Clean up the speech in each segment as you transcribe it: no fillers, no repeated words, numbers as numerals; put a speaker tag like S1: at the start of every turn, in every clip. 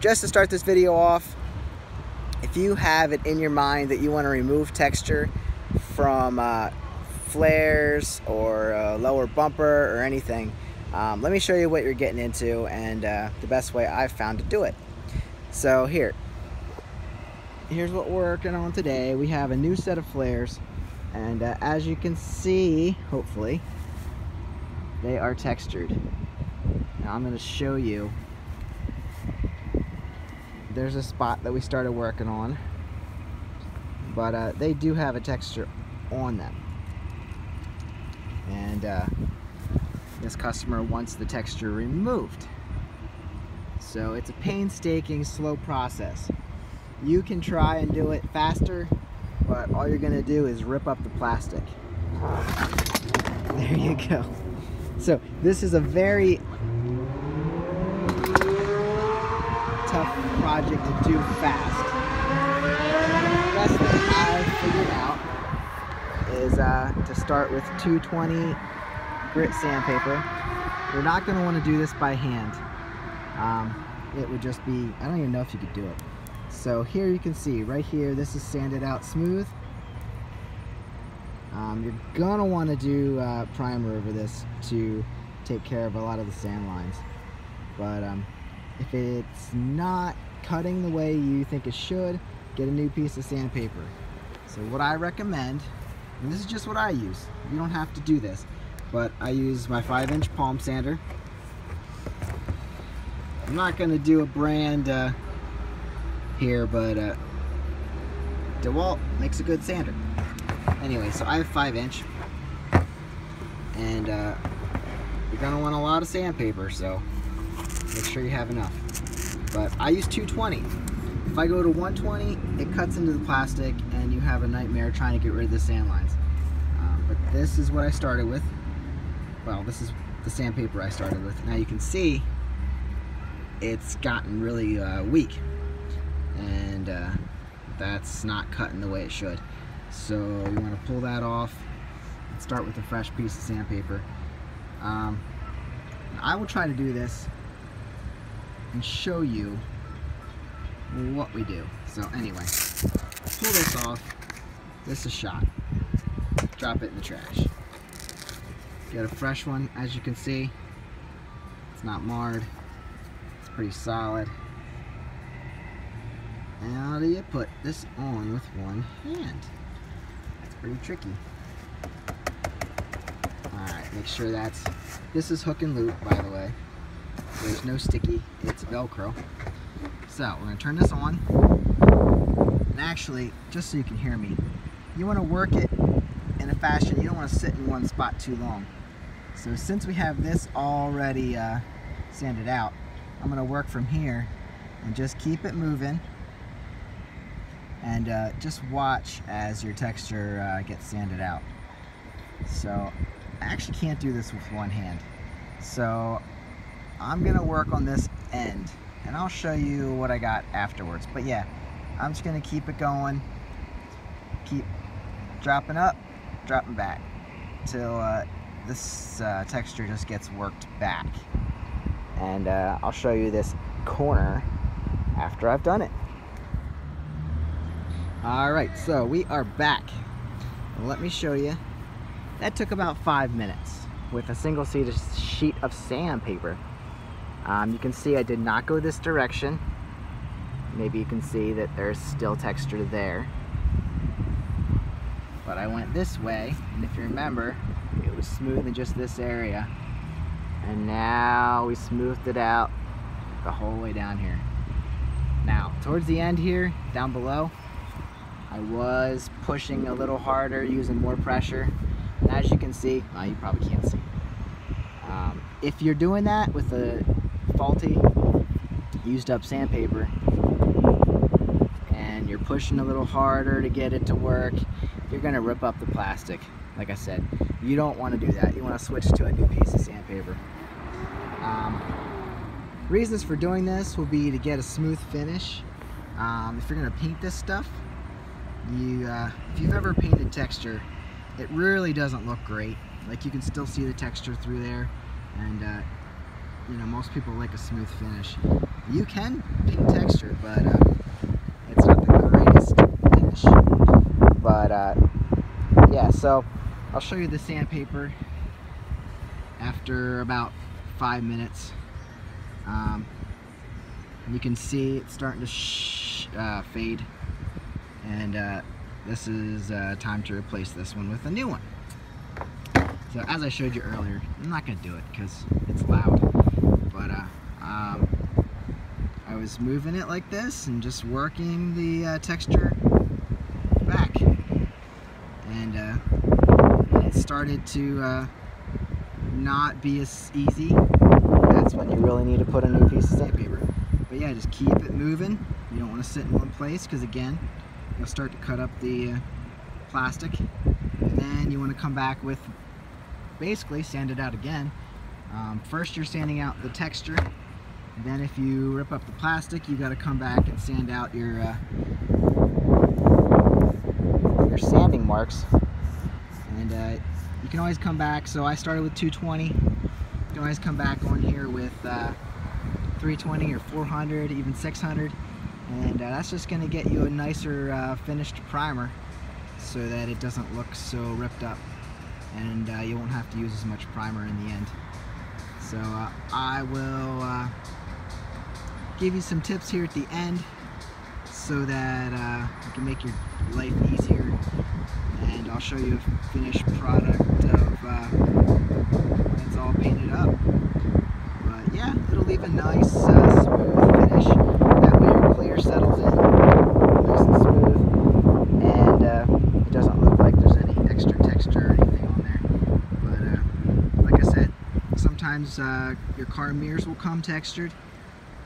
S1: just to start this video off, if you have it in your mind that you want to remove texture from flares or lower bumper or anything, let me show you what you're getting into and the best way I've found to do it. So here's what we're working on today. We have a new set of flares, and as you can see, hopefully, they are textured. Now I'm going to show you. There's a spot that we started working on, but they do have a texture on them, and this customer wants the texture removed. So it's a painstaking, slow process. You can try and do it faster, but all you're going to do is rip up the plastic. There you go. So this is a very tough project to do fast. The best thing I've figured out is to start with 220 grit sandpaper. You're not going to want to do this by hand. It would just be, I don't even know if you could do it. So here you can see, right here, this is sanded out smooth. You're gonna want to do primer over this to take care of a lot of the sand lines. But if it's not cutting the way you think it should, get a new piece of sandpaper. So what I recommend, and this is just what I use, you don't have to do this, but I use my 5-inch palm sander. I'm not going to do a brand here, but DeWalt makes a good sander. Anyway, so I have 5-inch, and you're going to want a lot of sandpaper, so make sure you have enough. But I use 220. If I go to 120, it cuts into the plastic, and you have a nightmare trying to get rid of the sand lines. But this is what I started with. Well, this is the sandpaper I started with. Now you can see it's gotten really weak, and that's not cutting the way it should. So you want to pull that off and start with a fresh piece of sandpaper. I will try to do this and show you what we do. So anyway, pull this off. This is shot. Drop it in the trash. Get a fresh one. As you can see, it's not marred. It's pretty solid. And how do you put this on with one hand? That's pretty tricky. Alright, make sure this is hook and loop, by the way. There's no sticky, it's Velcro. So, we're going to turn this on. And actually, just so you can hear me, you want to work it in a fashion, you don't want to sit in one spot too long. So since we have this already sanded out, I'm going to work from here and just keep it moving, and just watch as your texture gets sanded out. So I actually can't do this with one hand, so I'm going to work on this end, and I'll show you what I got afterwards. But yeah, I'm just going to keep it going, keep dropping up, dropping back, till this texture just gets worked back. And I'll show you this corner after I've done it. Alright, so we are back. Let me show you. That took about 5 minutes with a single sheet of sandpaper. You can see I did not go this direction. Maybe you can see that there's still texture there. But I went this way, and if you remember, it was smooth in just this area. And now we smoothed it out the whole way down here. Now, towards the end here, down below, I was pushing a little harder, using more pressure. And as you can see, well, you probably can't see. If you're doing that with a faulty, used up sandpaper, and you're pushing a little harder to get it to work, you're gonna rip up the plastic. Like I said, you don't want to do that. You want to switch to a new piece of sandpaper. Reasons for doing this will be to get a smooth finish. If you're going to paint this stuff, if you've ever painted texture, it really doesn't look great. Like, you can still see the texture through there, and you know, most people like a smooth finish. You can paint texture, but it's not the greatest finish. But yeah, so I'll show you the sandpaper after about 5 minutes. You can see it's starting to fade, and this is time to replace this one with a new one. So as I showed you earlier, I'm not going to do it because it's loud, but I was moving it like this and just working the texture back, and it started to not be as easy. That's when you really need to put a new piece of sandpaper. But yeah, just keep it moving. You don't want to sit in one place, because again, you'll start to cut up the plastic, and then you want to come back with, basically sand it out again. First you're sanding out the texture, and then if you rip up the plastic, you got to come back and sand out your sanding marks. And you can always come back, so I started with 220. You can always come back on here with 320 or 400, even 600, and that's just going to get you a nicer finished primer, so that it doesn't look so ripped up, and you won't have to use as much primer in the end. So I will give you some tips here at the end, so that you can make your life easier, and I'll show you a finished product of when it's all painted up. But yeah, it'll leave a nice smooth finish. That way your clear settles in nice and smooth, and it doesn't look like there's any extra texture or anything on there. But like I said, sometimes your car mirrors will come textured.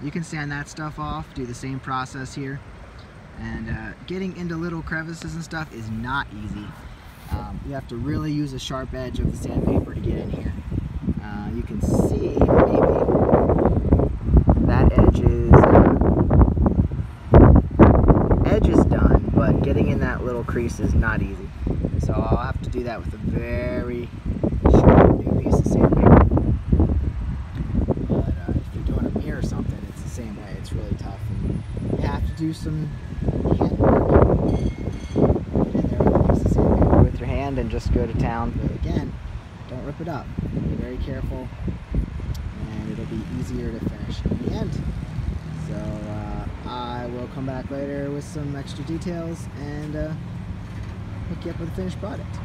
S1: You can sand that stuff off, do the same process here. And getting into little crevices and stuff is not easy. You have to really use a sharp edge of the sandpaper to get in here. You can see maybe that edge is done, but getting in that little crease is not easy. So I'll have to do that with a very sharp new piece of sandpaper. But if you're doing a mirror or something, it's the same way. It's really tough, and you have to do some hand work. Get in there with a piece of sandpaper with your hand and just go to town. But again, don't rip it up. Be very careful, and it'll be easier to finish in the end. So I will come back later with some extra details and hook you up with a finished product.